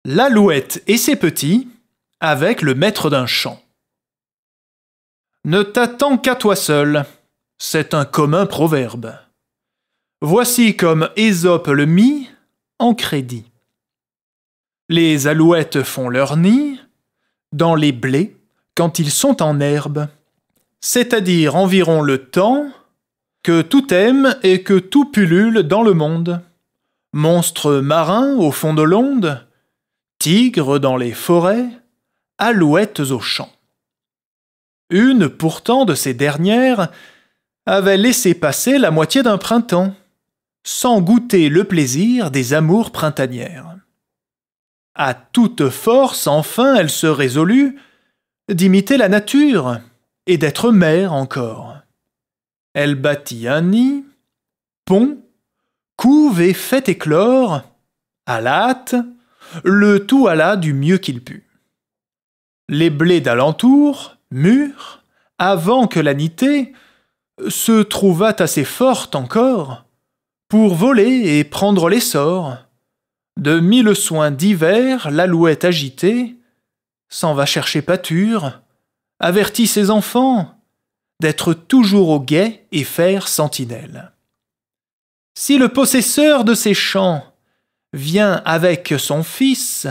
L'Alouette et ses petits, avec le maître d'un champ. Ne t'attends qu'à toi seul, c'est un commun proverbe. Voici comme Ésope le mit en crédit. Les alouettes font leur nid dans les blés quand ils sont en herbe, c'est-à-dire environ le temps que tout aime et que tout pullule dans le monde. Monstres marins au fond de l'onde, tigres dans les forêts, alouettes aux champs. Une, pourtant, de ces dernières avait laissé passer la moitié d'un printemps, sans goûter le plaisir des amours printanières. À toute force, enfin, elle se résolut d'imiter la nature et d'être mère encore. Elle bâtit un nid, pond, couve et fait éclore, à la hâte, le tout alla du mieux qu'il put. Les blés d'alentour, mûrs, avant que la nitée se trouvât assez forte encore pour voler et prendre l'essor. De mille soins divers, l'alouette agitée s'en va chercher pâture, avertit ses enfants d'être toujours au guet et faire sentinelle. Si le possesseur de ces champs vient avec son fils,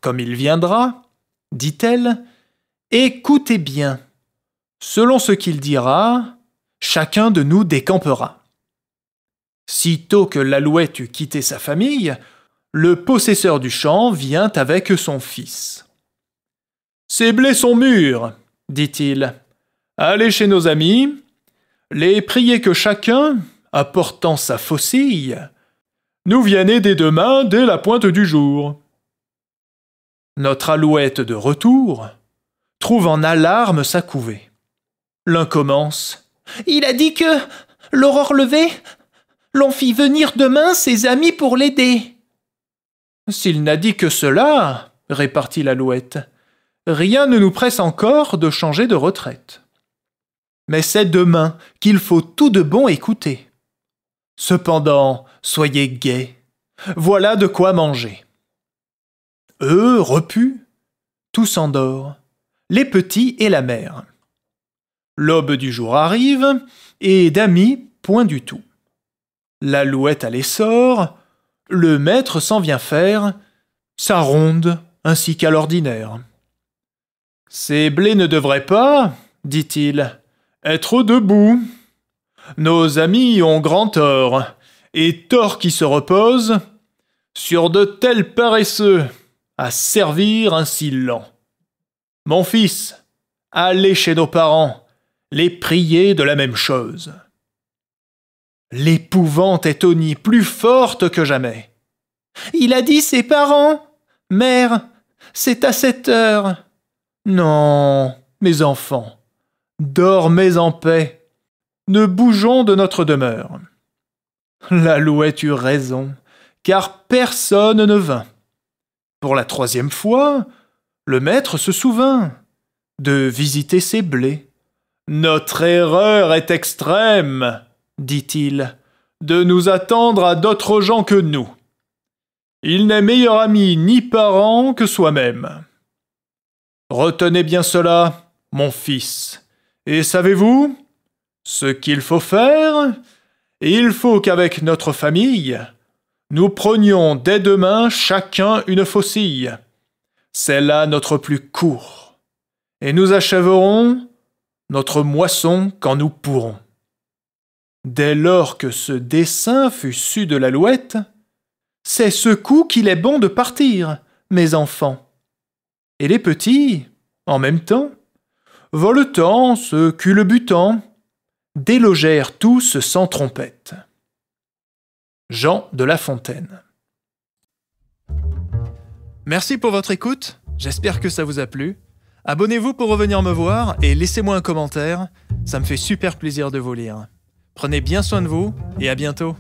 comme il viendra, dit-elle, écoutez bien, selon ce qu'il dira, chacun de nous décampera. Sitôt que l'alouette eut quitté sa famille, le possesseur du champ vient avec son fils. « Ces blés sont mûrs, dit-il. Allez chez nos amis, les priez que chacun, apportant sa faucille, nous vienne aider demain dès la pointe du jour. » Notre alouette de retour trouve en alarme sa couvée. L'un commence. « Il a dit que, l'aurore levée, l'on fit venir demain ses amis pour l'aider. » « S'il n'a dit que cela, répartit l'alouette, rien ne nous presse encore de changer de retraite. Mais c'est demain qu'il faut tout de bon écouter. Cependant, soyez gais, voilà de quoi manger. » Eux, repus, tout s'endort, les petits et la mère. L'aube du jour arrive, et d'amis, point du tout. L'alouette à l'essor, le maître s'en vient faire sa ronde ainsi qu'à l'ordinaire. « Ces blés ne devraient pas, dit-il, être debout. Nos amis ont grand tort, et tort qui se repose sur de tels paresseux à servir ainsi lent. Mon fils, allez chez nos parents, les prier de la même chose. » L'épouvante est au nid plus forte que jamais. « Il a dit ses parents, mère, c'est à cette heure. » « Non, mes enfants, dormez en paix, ne bougeons de notre demeure. » L'alouette eut raison, car personne ne vint. Pour la troisième fois, le maître se souvint de visiter ses blés. « Notre erreur est extrême, dit-il, de nous attendre à d'autres gens que nous. Il n'est meilleur ami ni parent que soi-même. Retenez bien cela, mon fils, et savez-vous ce qu'il faut faire? Il faut qu'avec notre famille, nous prenions dès demain chacun une faucille. C'est là notre plus court, et nous achèverons notre moisson quand nous pourrons. » Dès lors que ce dessein fut su de l'alouette, « C'est ce coup qu'il est bon de partir, mes enfants. » Et les petits, en même temps, voletant, se culbutant, délogèrent tous sans trompette. Jean de La Fontaine. Merci pour votre écoute, j'espère que ça vous a plu. Abonnez-vous pour revenir me voir et laissez-moi un commentaire, ça me fait super plaisir de vous lire. Prenez bien soin de vous et à bientôt.